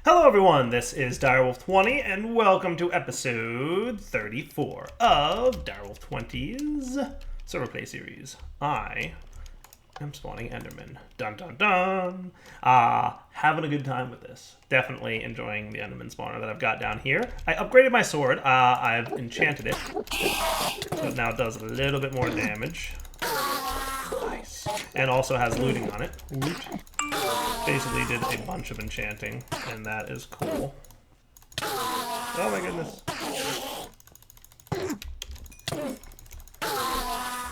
Hello everyone, this is Direwolf20 and welcome to episode 34 of Direwolf20's ServerPlay series. I am spawning Enderman. Dun dun dun! Having a good time with this. Definitely enjoying the Enderman spawner that I've got down here. I upgraded my sword, I've enchanted it, so it now does a little bit more damage. Nice. And also has looting on it. Loot. Basically did a bunch of enchanting, and that is cool. Oh my goodness.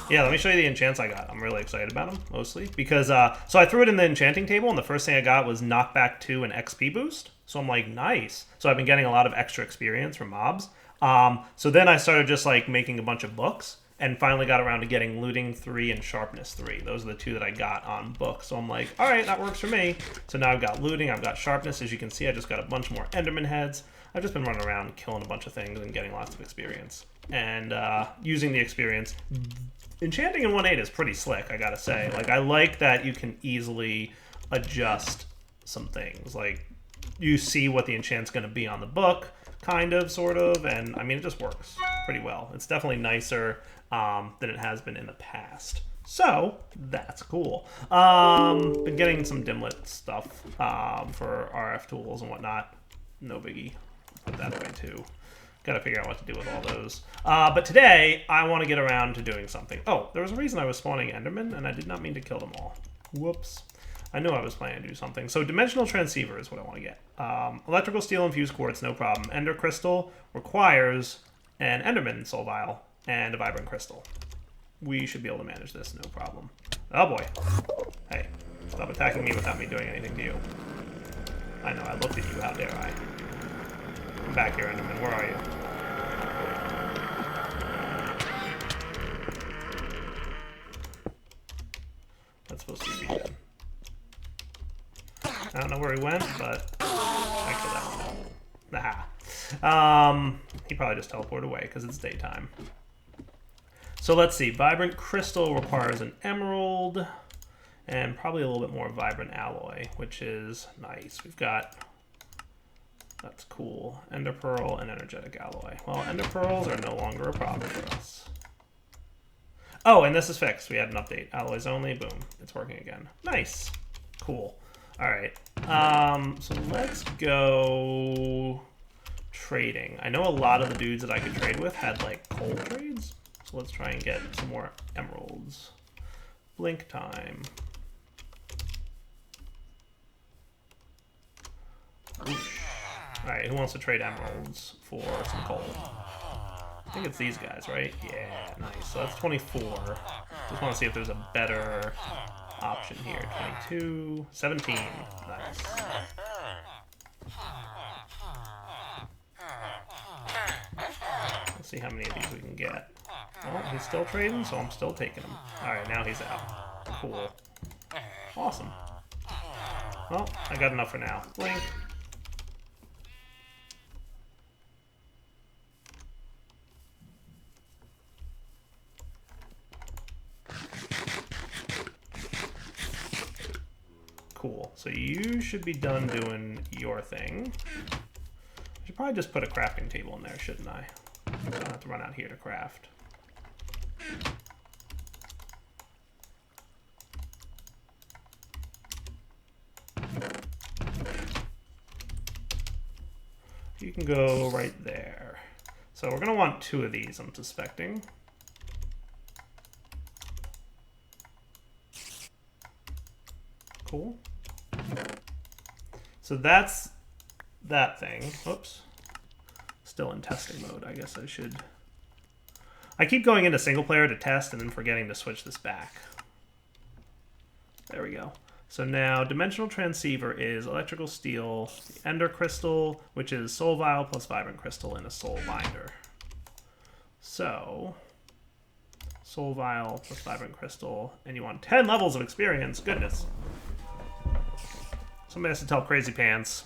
Yeah, let me show you the enchants I got. I'm really excited about them, mostly. Because, so I threw it in the enchanting table, and the first thing I got was knockback 2 and XP boost. So I'm like, nice. So I've been getting a lot of extra experience from mobs. So then I started just like making a bunch of books. And finally got around to getting looting 3 and sharpness 3. Those are the two that I got on book. So I'm like, all right, that works for me. So now I've got looting, I've got sharpness. As you can see, I just got a bunch more Enderman heads. I've just been running around killing a bunch of things and getting lots of experience. And using the experience, enchanting in 1.8 is pretty slick, I gotta say. Like, I like that you can easily adjust some things. Like, you see what the enchant's gonna be on the book, kind of, sort of, and I mean, it just works pretty well. It's definitely nicer than it has been in the past. So, that's cool. Been getting some dimlet stuff for RF tools and whatnot. No biggie. Put that away too. Gotta figure out what to do with all those. But today, I want to get around to doing something. Oh, there was a reason I was spawning Enderman, and I did not mean to kill them all. Whoops. I knew I was planning to do something. So dimensional transceiver is what I want to get. Electrical steel infused quartz, no problem. Ender crystal requires an Enderman soul vial and a vibrant crystal. We should be able to manage this, no problem. Oh boy. Hey, stop attacking me without me doing anything to you. I know, I looked at you, how dare I. Come back here, Enderman, where are you? That's supposed to be dead. I don't know where he went, but actually that one. Nah. He probably just teleported away because it's daytime. So let's see. Vibrant crystal requires an emerald and probably a little bit more vibrant alloy, which is nice. We've got, that's cool, ender pearl and energetic alloy. Well, ender pearls are no longer a problem for us. Oh, and this is fixed. We had an update. Alloys only. Boom. It's working again. Nice. Cool. All right. So let's go trading. I know a lot of the dudes that I could trade with had like coal trades. So let's try and get some more emeralds. Blink time. Oosh. All right, who wants to trade emeralds for some coal? I think it's these guys, right? Yeah, nice. So that's 24. Just want to see if there's a better option here. 22, 17. Nice. Let's see how many of these we can get. Well, he's still trading, so I'm still taking him. Alright, now he's out. Cool. Awesome. Well, I got enough for now. Blink. Cool. So you should be done doing your thing. I should probably just put a crafting table in there, shouldn't I? I don't have to run out here to craft. You can go right there. So we're going to want 2 of these, I'm suspecting. Cool. So that's that thing. Whoops. Still in testing mode. I guess I should... I keep going into single player to test and then forgetting to switch this back. There we go. So now dimensional transceiver is electrical steel, the ender crystal, which is soul vial plus vibrant crystal and a soul binder. So soul vial plus vibrant crystal, and you want 10 levels of experience. Goodness. Somebody has to tell Crazy Pants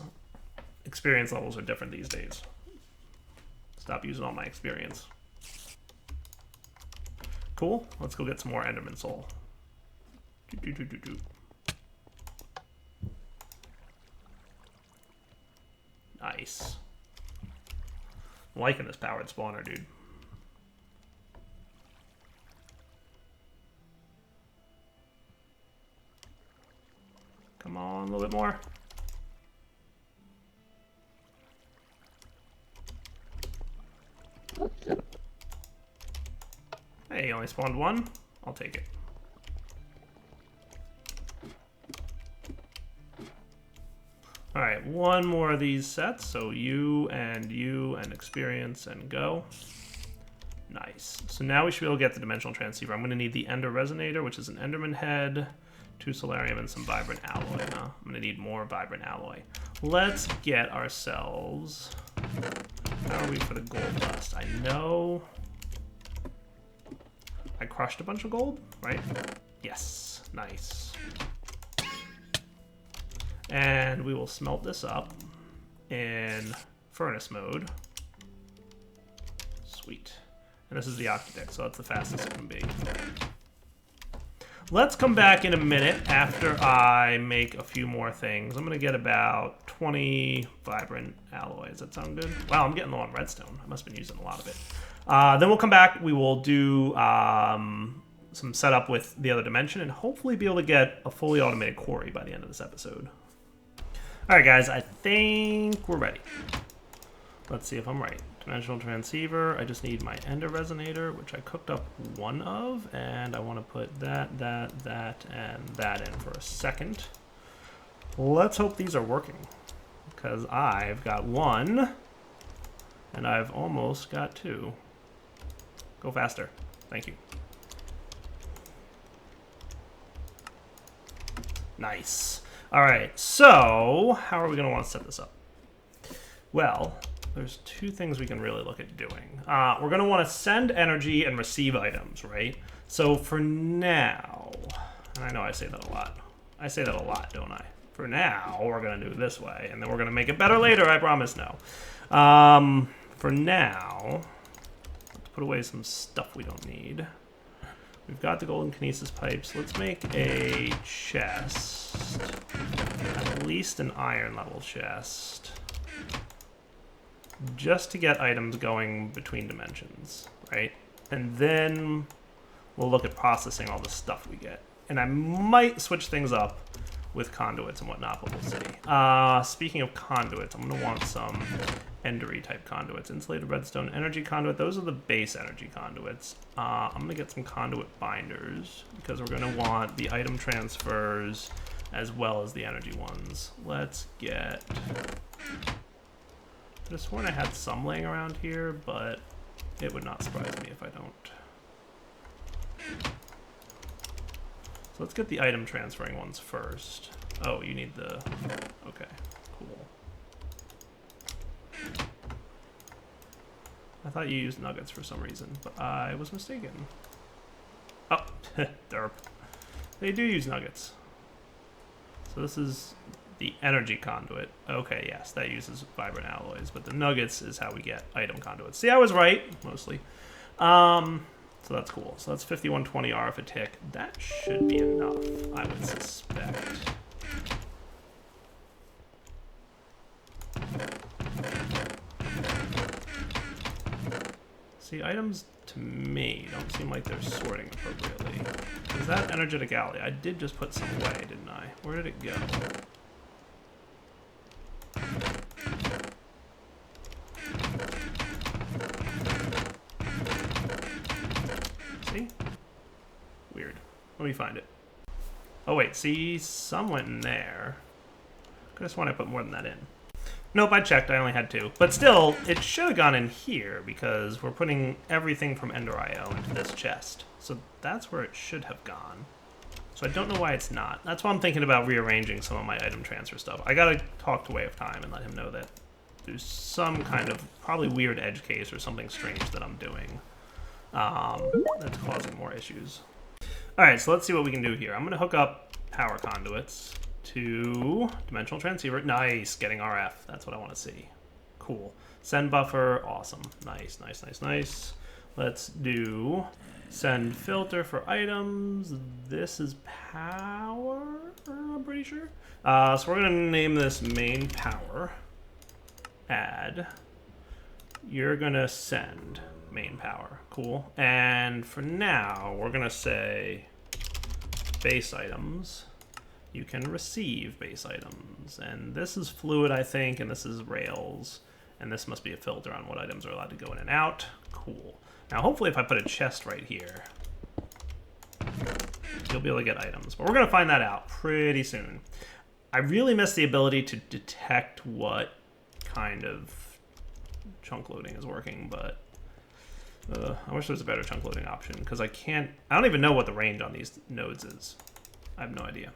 experience levels are different these days. Stop using all my experience. Cool. Let's go get some more Enderman soul. Nice. I'm liking this powered spawner, dude. Come on, a little bit more. Hey, only spawned one. I'll take it. All right, one more of these sets. So you and experience and go. Nice. So now we should be able to get the dimensional transceiver. I'm going to need the Ender Resonator, which is an Enderman head, 2 Solarium, and some Vibrant Alloy. Huh? I'm going to need more Vibrant Alloy. Let's get ourselves... How are we for the gold dust? I know... I crushed a bunch of gold, right? Yes. Nice. And we will smelt this up in furnace mode. Sweet. And this is the Octadec, so that's the fastest it can be. Let's come back in a minute after I make a few more things. I'm going to get about 20 vibrant alloys. Does that sound good? Wow, I'm getting low on redstone. I must have been using a lot of it. Then we'll come back. We will do some setup with the other dimension and hopefully be able to get a fully automated quarry by the end of this episode. All right, guys, I think we're ready. Let's see if I'm right. Dimensional transceiver. I just need my Ender Resonator, which I cooked up one of, and I want to put that, and that in for a second. Let's hope these are working, because I've got one, and I've almost got two. Go faster. Thank you. Nice. All right, so how are we going to want to set this up? Well, there's two things we can really look at doing. We're going to want to send energy and receive items, right? So for now, and I know I say that a lot. I say that a lot, don't I? For now, we're going to do it this way, and then we're going to make it better later, I promise now. For now, let's put away some stuff we don't need. We've got the golden kinesis pipes. Let's make a chest. At least an iron level chest. Just to get items going between dimensions, right? And then we'll look at processing all the stuff we get. And I might switch things up with conduits and whatnot, but we'll see. Speaking of conduits, I'm going to want some endery type conduits. Insulated redstone energy conduit. Those are the base energy conduits. I'm going to get some conduit binders because we're going to want the item transfers as well as the energy ones. Let's get... I could have sworn I had some laying around here, but it would not surprise me if I don't. So let's get the item transferring ones first. Oh, you need the... Okay, cool. I thought you used nuggets for some reason, but I was mistaken. Oh, derp. They do use nuggets. So this is the energy conduit. Okay, yes, that uses vibrant alloys, but the nuggets is how we get item conduits. See, I was right, mostly. So that's cool. So that's 5120 RF a tick. That should be enough, I would suspect. See, items to me don't seem like they're sorting appropriately. Is that energetic alley? I did just put some away, didn't I? Where did it go? See? Weird. Let me find it. Oh wait, see, some went in there. Could have sworn I put more than that in. Nope, I checked, I only had two. But still, it should have gone in here because we're putting everything from Ender.io into this chest. So that's where it should have gone. So I don't know why it's not. That's why I'm thinking about rearranging some of my item transfer stuff. I gotta talk to Way of Time and let him know that there's some kind of probably weird edge case or something strange that I'm doing that's causing more issues. Alright, so let's see what we can do here. I'm gonna hook up power conduits to dimensional transceiver. Nice, getting RF. That's what I want to see. Cool. Send buffer. Awesome. Nice, nice, nice, nice. Let's do send filter for items. This is power, I'm pretty sure. So we're going to name this main power. add. You're gonna send main power. Cool. And for now, we're gonna say base items. You can receive base items. And this is fluid, I think, and this is rails. And this must be a filter on what items are allowed to go in and out. Cool. Now, hopefully if I put a chest right here, you'll be able to get items. But we're going to find that out pretty soon. I really miss the ability to detect what kind of chunk loading is working, but I wish there was a better chunk loading option, because I don't even know what the range on these nodes is. I have no idea.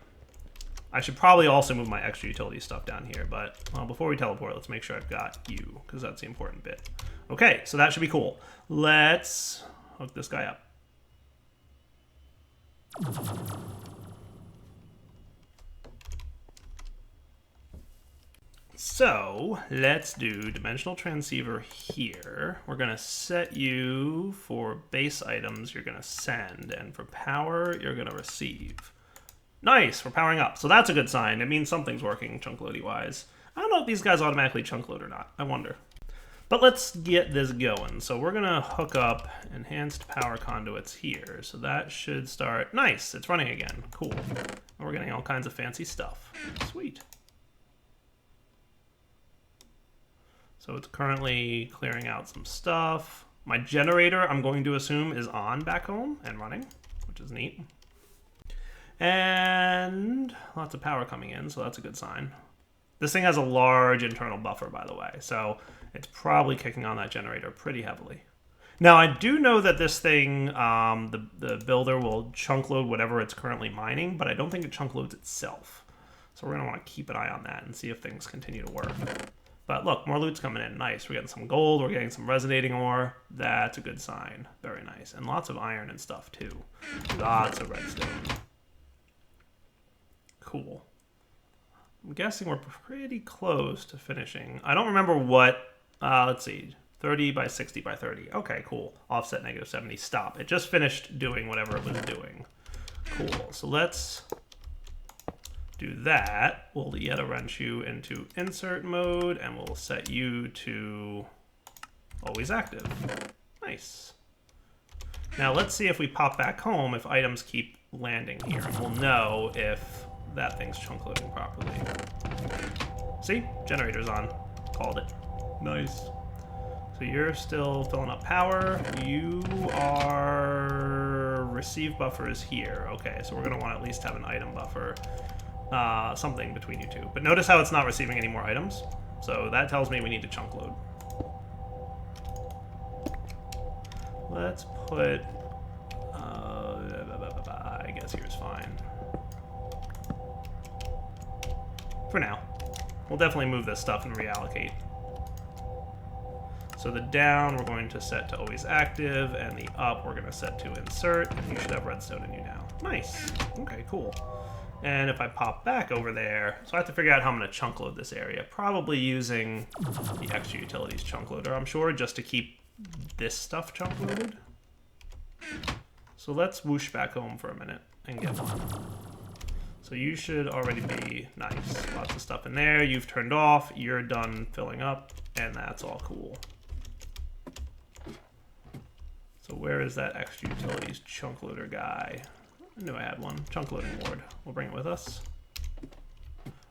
I should probably also move my extra utility stuff down here, but well, before we teleport, let's make sure I've got you, because that's the important bit. Okay, so that should be cool. Let's hook this guy up. So let's do dimensional transceiver here. We're going to set you for base items you're going to send, and for power you're going to receive. Nice, we're powering up. So that's a good sign. It means something's working chunk loady wise. I don't know if these guys automatically chunk load or not. I wonder. But let's get this going. So we're going to hook up enhanced power conduits here. So that should start. Nice, it's running again. Cool. And we're getting all kinds of fancy stuff. Sweet. So it's currently clearing out some stuff. My generator, I'm going to assume, is on back home and running, which is neat. And lots of power coming in, so that's a good sign. This thing has a large internal buffer, by the way, so it's probably kicking on that generator pretty heavily. Now, I do know that this thing, the builder will chunk load whatever it's currently mining, but I don't think it chunk loads itself. So we're going to want to keep an eye on that and see if things continue to work. But look, more loot's coming in. Nice. We're getting some gold. We're getting some resonating ore. That's a good sign. Very nice. And lots of iron and stuff, too. Lots of redstone. Cool. I'm guessing we're pretty close to finishing. I don't remember what... let's see. 30 by 60 by 30. Okay, cool. Offset negative 70. Stop. It just finished doing whatever it was doing. Cool. So let's... do that. We'll Yeta wrench you into insert mode, and we'll set you to always active. Nice. Now let's see if we pop back home if items keep landing here, and we'll know if that thing's chunk loading properly. See? Generator's on. Called it. Nice. So you're still filling up power. You are... receive buffer is here. Okay, so we're going to want to at least have an item buffer. Something between you two. But notice how it's not receiving any more items. So that tells me we need to chunk load. Let's put... I guess here's fine. For now. We'll definitely move this stuff and reallocate. So the down we're going to set to always active, and the up we're going to set to insert, and you should have redstone in you now. Nice. Okay, cool. And if I pop back over there, so I have to figure out how I'm going to chunk load this area. Probably using the extra utilities chunk loader, I'm sure, just to keep this stuff chunk loaded. So let's whoosh back home for a minute and get one. So you should already be nice. Lots of stuff in there. You've turned off. You're done filling up, and that's all cool. So where is that extra utilities chunk loader guy? I knew I had one. Chunk loading ward. We'll bring it with us.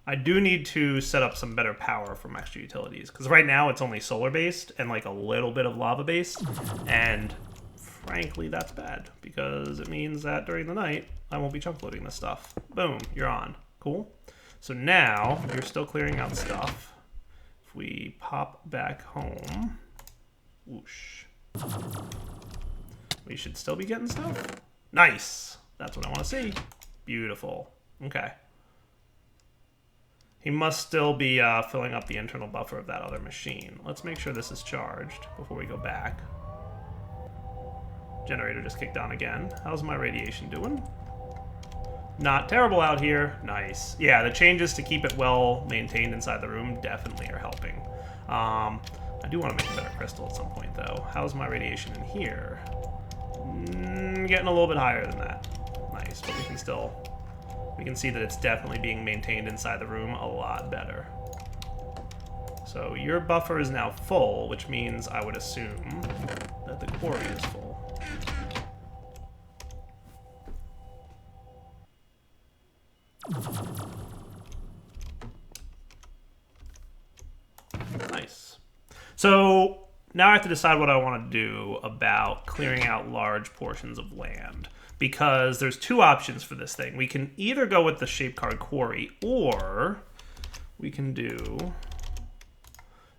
I do need to set up some better power from extra utilities, because right now it's only solar based and like a little bit of lava based, and frankly that's bad because it means that during the night I won't be chunk loading this stuff. Boom, you're on. Cool. So now you're still clearing out stuff. If we pop back home, whoosh, we should still be getting stuff. Nice. That's what I want to see. Beautiful. Okay. He must still be filling up the internal buffer of that other machine. Let's make sure this is charged before we go back. Generator just kicked on again. How's my radiation doing? Not terrible out here. Nice. Yeah, the changes to keep it well maintained inside the room definitely are helping. I do want to make a better crystal at some point, though. How's my radiation in here? Getting a little bit higher than that. Nice, but we can see that it's definitely being maintained inside the room a lot better. So your buffer is now full, which means I would assume that the quarry is full. Nice. So now I have to decide what I want to do about clearing out large portions of land, because there's two options for this thing. We can either go with the shape card quarry, or we can do...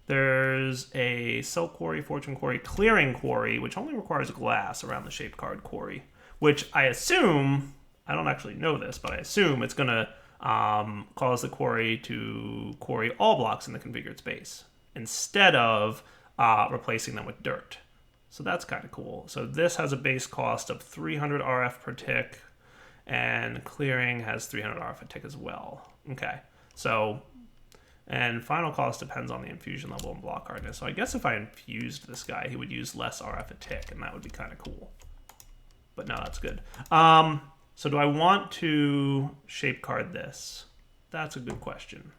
There's a silk quarry, fortune quarry, clearing quarry, which only requires glass around the shape card quarry, which I assume, I don't actually know this, but I assume it's going to cause the quarry to quarry all blocks in the configured space instead of replacing them with dirt. So that's kind of cool. So this has a base cost of 300 RF per tick, and clearing has 300 RF a tick as well. Okay, so... And final cost depends on the infusion level and block hardness. So I guess if I infused this guy, he would use less RF a tick, and that would be kind of cool. But no, that's good. So do I want to shape card this? That's a good question.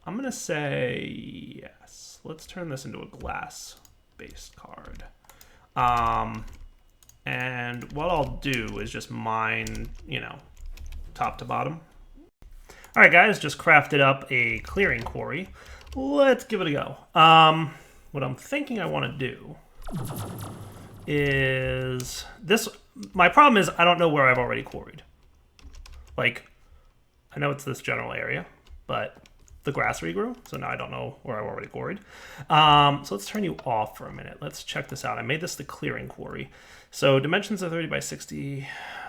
I'm going to say yes. Let's turn this into a glass-based card. And what I'll do is just mine, you know, top to bottom. All right, guys, just crafted up a clearing quarry. Let's give it a go. What I'm thinking I want to do is this. My problem is I don't know where I've already quarried. Like, I know it's this general area, but the grass regrew, so now I don't know where I've already quarried. So let's turn you off for a minute. Let's check this out. I made this the clearing quarry. So dimensions are 30 by 60.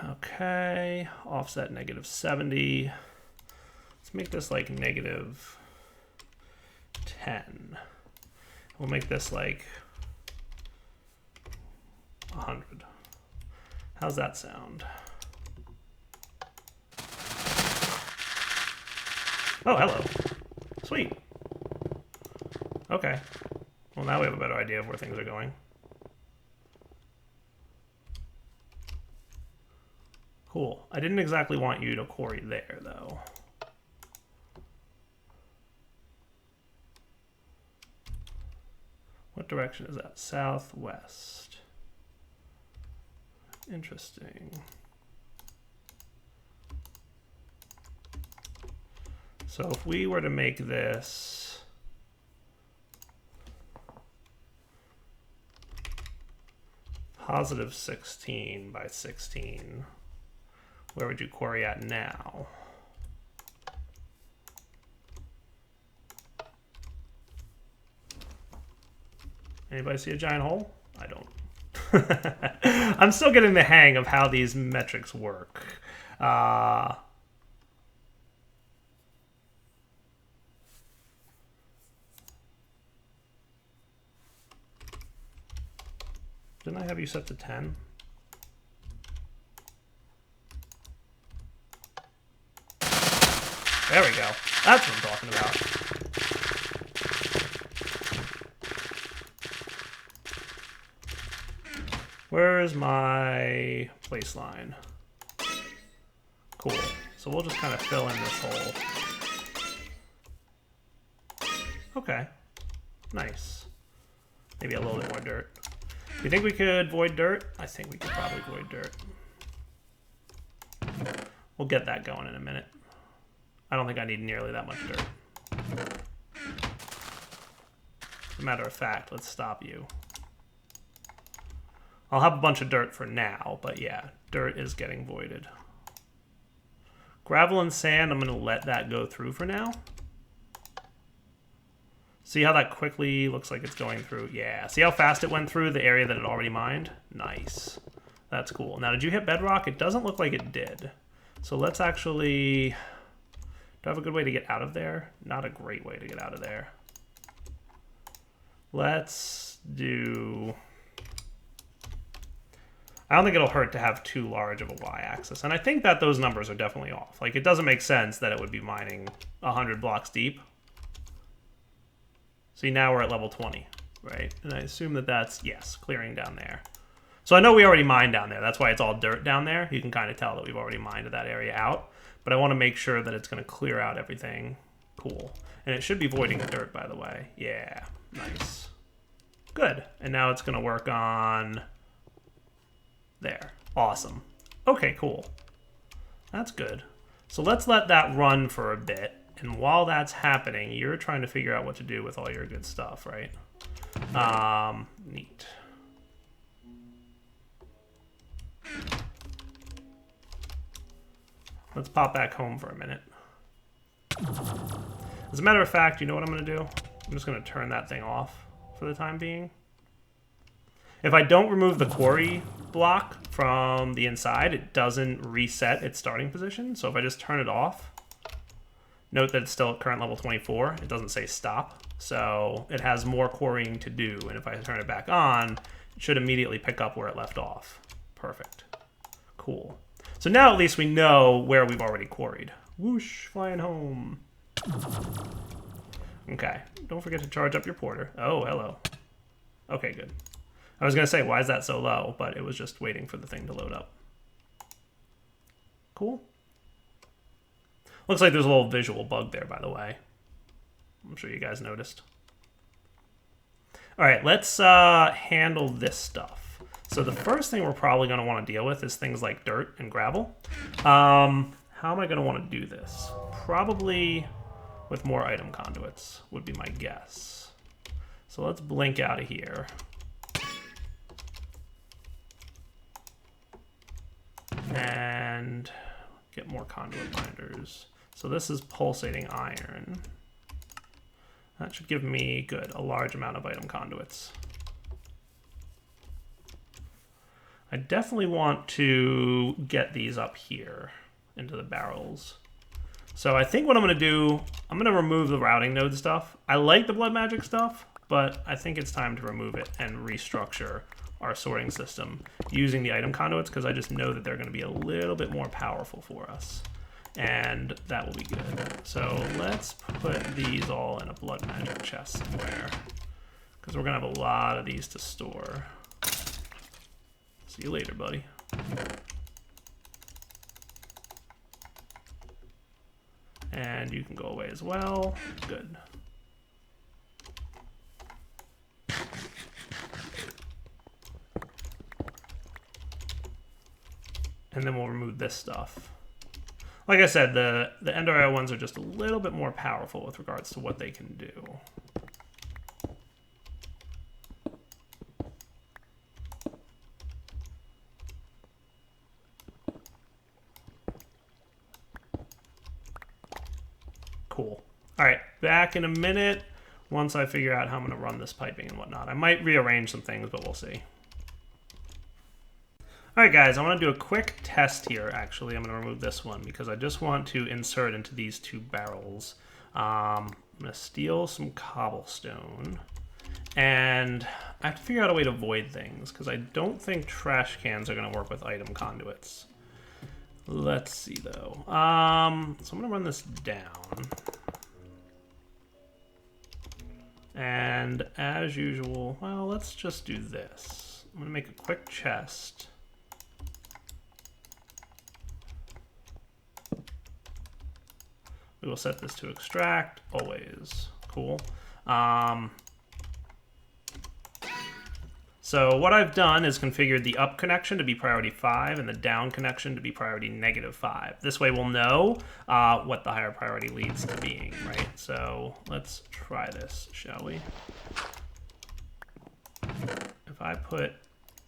Okay, offset -70. Let's make this like -10. We'll make this like 100. How's that sound? Oh, hello. Sweet. Okay. Well, now we have a better idea of where things are going. Cool. I didn't exactly want you to quarry there, though. What direction is that? Southwest. Interesting. So if we were to make this positive 16 by 16, where would you quarry at now? Anybody see a giant hole? I don't. I'm still getting the hang of how these metrics work. Didn't I have you set to 10? There we go. That's what I'm talking about. Where is my place line? Cool. So we'll just kind of fill in this hole. Okay. Nice. Maybe a little bit more dirt. Do you think we could void dirt? I think we could probably void dirt. We'll get that going in a minute. I don't think I need nearly that much dirt. As a matter of fact, let's stop you. I'll have a bunch of dirt for now, but yeah, dirt is getting voided. Gravel and sand, I'm going to let that go through for now. See how that quickly looks like it's going through? Yeah. See how fast it went through the area that it already mined? Nice. That's cool. Now, did you hit bedrock? It doesn't look like it did. So let's actually... Do I have a good way to get out of there? Not a great way to get out of there. Let's do... I don't think it'll hurt to have too large of a y-axis. And I think that those numbers are definitely off. Like, it doesn't make sense that it would be mining 100 blocks deep. See, now we're at level 20, right? And I assume that that's, yes, clearing down there. So I know we already mined down there. That's why it's all dirt down there. You can kind of tell that we've already mined that area out. But I want to make sure that it's going to clear out everything Cool. And it should be voiding the dirt, by the way. Yeah, nice. Good. And now it's going to work on there. Awesome. Okay, cool. That's good. So let's let that run for a bit. And while that's happening, you're trying to figure out what to do with all your good stuff, right? Neat. Let's pop back home for a minute. As a matter of fact, you know what I'm going to do? I'm just going to turn that thing off for the time being. If I don't remove the quarry block from the inside, it doesn't reset its starting position. So if I just turn it off, note that it's still at current level 24. It doesn't say stop. So it has more quarrying to do. And if I turn it back on, it should immediately pick up where it left off. Perfect. Cool. So now at least we know where we've already quarried. Whoosh, flying home. Okay, don't forget to charge up your porter. Oh, hello. Okay, good. I was going to say, why is that so low? But it was just waiting for the thing to load up. Cool. Looks like there's a little visual bug there, by the way. I'm sure you guys noticed. All right, let's handle this stuff. So the first thing we're probably going to want to deal with is things like dirt and gravel. How am I going to want to do this? Probably with more item conduits would be my guess. So let's blink out of here. And get more conduit binders. So this is pulsating iron. That should give me, good, a large amount of item conduits. I definitely want to get these up here into the barrels. So I think what I'm going to do, I'm going to remove the routing node stuff. I like the blood magic stuff, but I think it's time to remove it and restructure our sorting system using the item conduits, because I just know that they're going to be a little bit more powerful for us. And that will be good. So let's put these all in a blood magic chest somewhere, because we're going to have a lot of these to store. See you later, buddy. And you can go away as well. Good. And then we'll remove this stuff. Like I said, the Ender Eye ones are just a little bit more powerful with regards to what they can do. Cool. All right, back in a minute once I figure out how I'm going to run this piping and whatnot. I might rearrange some things, but we'll see. All right, guys, I want to do a quick test here, actually. I'm going to remove this one because I just want to insert into these two barrels. I'm going to steal some cobblestone. And I have to figure out a way to void things because I don't think trash cans are going to work with item conduits. Let's see, though. So I'm going to run this down. And as usual, well, let's just do this. I'm going to make a quick chest. We will set this to extract, always. Cool. So what I've done is configured the up connection to be priority 5 and the down connection to be priority -5. This way we'll know what the higher priority leads to being, right? So let's try this, shall we? If I put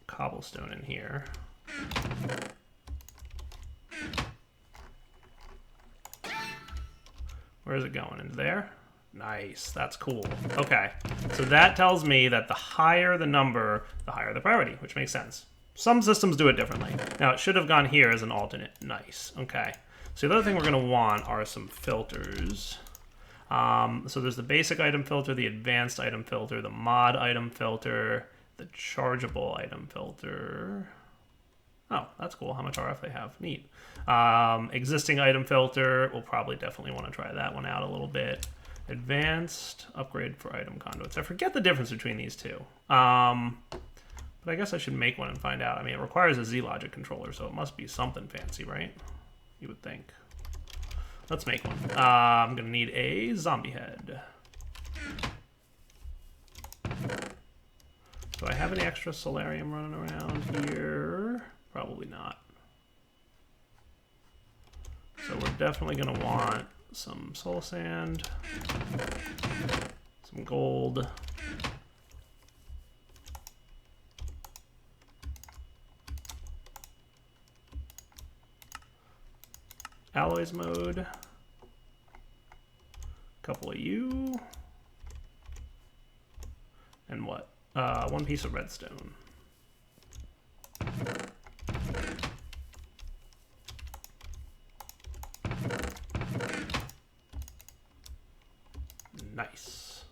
cobblestone in here, where is it going? Into there? Nice, that's cool. Okay, so that tells me that the higher the number, the higher the priority, which makes sense. Some systems do it differently. Now, it should have gone here as an alternate. Nice, okay. So the other thing we're gonna want are some filters. So there's the basic item filter, the advanced item filter, the mod item filter, the chargeable item filter. Oh, that's cool. How much RF they have. Neat. Existing item filter. We'll probably definitely want to try that one out a little bit. Advanced upgrade for item conduits. I forget the difference between these two. But I guess I should make one and find out. I mean, it requires a Z-Logic controller, so it must be something fancy, right? You would think. Let's make one. I'm gonna need a zombie head. Do I have any extra solarium running around here? Probably not. So we're definitely gonna want some soul sand, some gold, alloys mode, a couple of you, and what? One piece of redstone. Nice.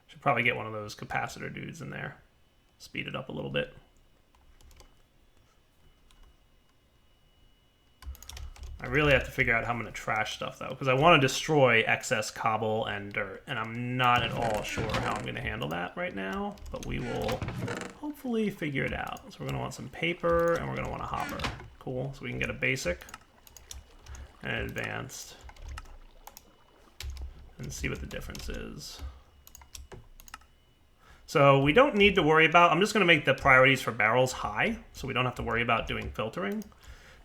Should probably get one of those capacitor dudes in there. Speed it up a little bit. I really have to figure out how I'm going to trash stuff, though, because I want to destroy excess cobble and dirt, and I'm not at all sure how I'm going to handle that right now, but we will hopefully figure it out. So we're going to want some paper, and we're going to want a hopper. Cool. So we can get a basic and an advanced and see what the difference is. So we don't need to worry about, I'm just going to make the priorities for barrels high, so we don't have to worry about doing filtering.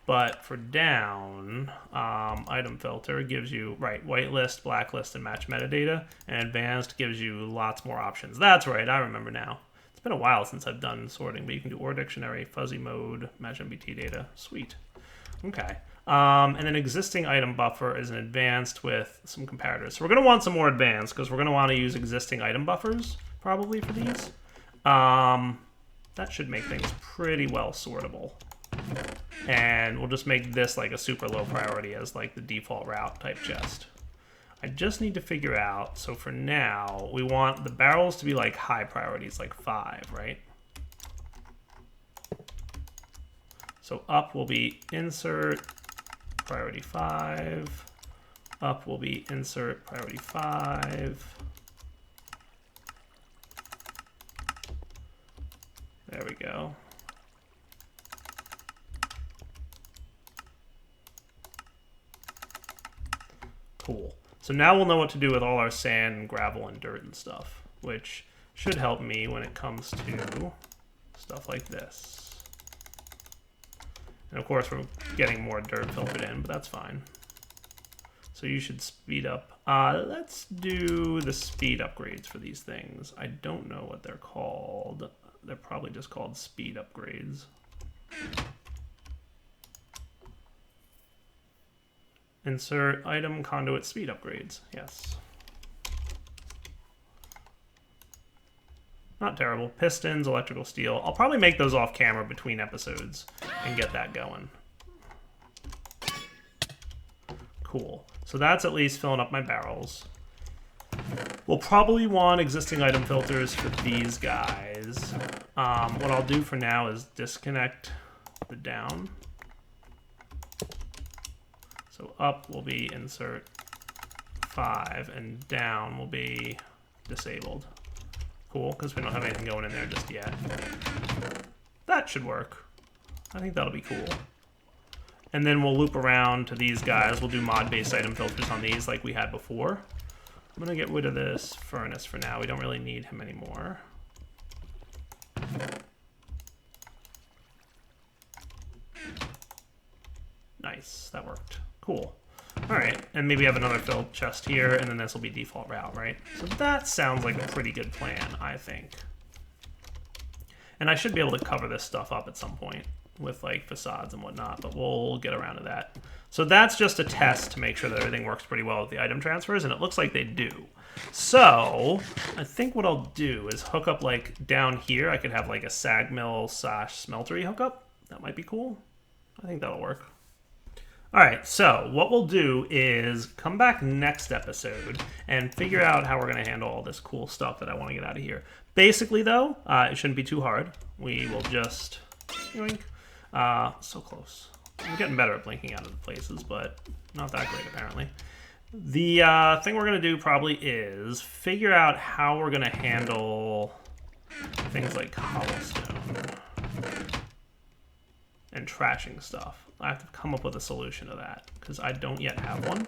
But for down, item filter gives you, right, whitelist, blacklist, and match metadata. And advanced gives you lots more options. That's right, I remember now. It's been a while since I've done sorting, but you can do OR dictionary, fuzzy mode, match MBT data. Sweet. Okay. And then existing item buffer is an advanced with some comparators. So we're going to want some more advanced because we're going to want to use existing item buffers probably for these. That should make things pretty well sortable. And we'll just make this like a super low priority as like the default route type chest. I just need to figure out, so for now, we want the barrels to be like high priorities, like 5, right? So up will be insert priority 5. Up will be insert priority 5. There we go. Cool. So now we'll know what to do with all our sand and gravel and dirt and stuff, which should help me when it comes to stuff like this. And of course we're getting more dirt filtered in, but that's fine. So you should speed up. Let's do the speed upgrades for these things. I don't know what they're called. They're probably just called speed upgrades. Insert item conduit speed upgrades. Yes. Not terrible. Pistons, electrical steel. I'll probably make those off camera between episodes and get that going. Cool. So that's at least filling up my barrels. We'll probably want existing item filters for these guys. What I'll do for now is disconnect the down. So up will be insert 5, and down will be disabled. Cool, because we don't have anything going in there just yet. That should work. I think that'll be cool. And then we'll loop around to these guys. We'll do mod-based item filters on these like we had before. I'm going to get rid of this furnace for now. We don't really need him anymore. Nice, that worked. Cool. All right, and maybe have another filled chest here, and then this will be default route, right? So that sounds like a pretty good plan, I think. And I should be able to cover this stuff up at some point with like facades and whatnot, but we'll get around to that. So that's just a test to make sure that everything works pretty well with the item transfers, and it looks like they do. So I think what I'll do is hook up like down here. I could have like a sag mill / smeltery hookup. That might be cool. I think that'll work. All right, so what we'll do is come back next episode and figure out how we're going to handle all this cool stuff that I want to get out of here. Basically, though, it shouldn't be too hard. We will just... yoink. So close. I'm getting better at blinking out of the places, but not that great, apparently. The thing we're going to do probably is figure out how we're going to handle things like cobblestone. and trashing stuff. I have to come up with a solution to that because I don't yet have one,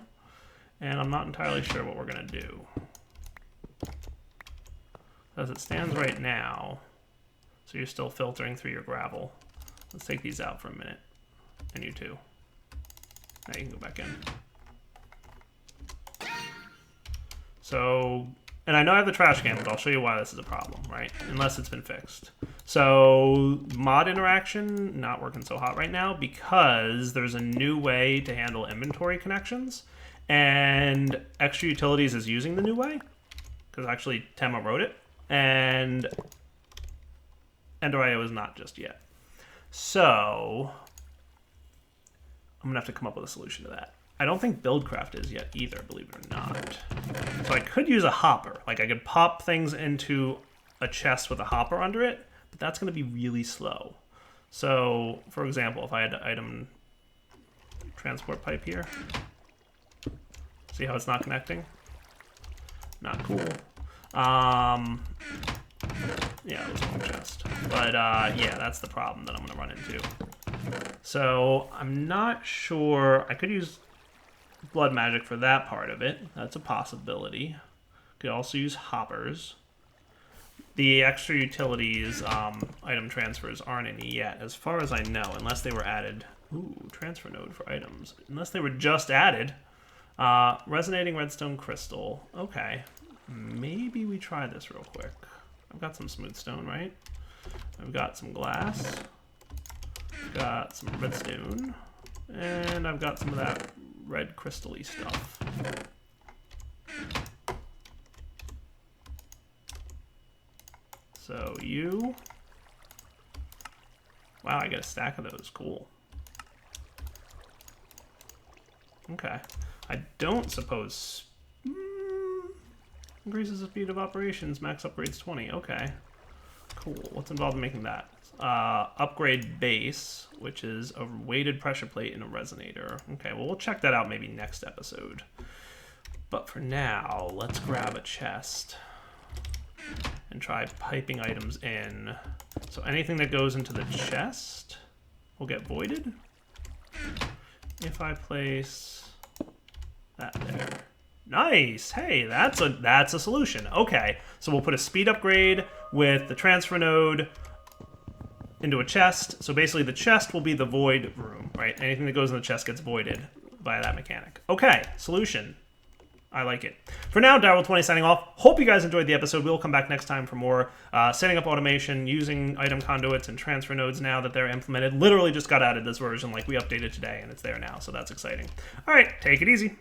and I'm not entirely sure what we're gonna do. As it stands right now, so you're still filtering through your gravel. Let's take these out for a minute, and you too. Now you can go back in. So, and I know I have the trash can, but I'll show you why this is a problem, right? Unless it's been fixed. So, mod interaction, not working so hot right now because there's a new way to handle inventory connections, and extra utilities is using the new way, because actually Tema wrote it, and Ender.io is not just yet. So, I'm gonna have to come up with a solution to that. I don't think Buildcraft is yet either, believe it or not. So I could use a hopper. Like I could pop things into a chest with a hopper under it, but that's gonna be really slow. So, for example, if I had to item transport pipe here, see how it's not connecting? Not cool. Yeah, it was one chest. But yeah, that's the problem that I'm gonna run into. So I'm not sure. I could use blood magic for that part of it. That's a possibility. Could also use hoppers. The extra utilities item transfers aren't any yet, as far as I know, unless they were added. Ooh, transfer node for items. Unless they were just added. Resonating redstone crystal. Okay. Maybe we try this real quick. I've got some smooth stone, right? I've got some glass. I've got some redstone. And I've got some of that red crystal-y stuff. So you... Wow, I get a stack of those. Cool. Okay. I don't suppose... Increases the speed of operations, max upgrades 20. Okay. Cool. What's involved in making that? Upgrade base, which is a weighted pressure plate and a resonator. Okay, well, we'll check that out maybe next episode. But for now, let's grab a chest and try piping items in. So anything that goes into the chest will get voided if I place that there. Nice. Hey, that's a solution. Okay, so we'll put a speed upgrade with the transfer node into a chest. So basically the chest will be the void room, right? Anything that goes in the chest gets voided by that mechanic. Okay, solution. I like it. For now, Daryl20 signing off. Hope you guys enjoyed the episode. We'll come back next time for more setting up automation, using item conduits and transfer nodes now that they're implemented. Literally just got added this version, like we updated today, and it's there now, so that's exciting. All right, take it easy.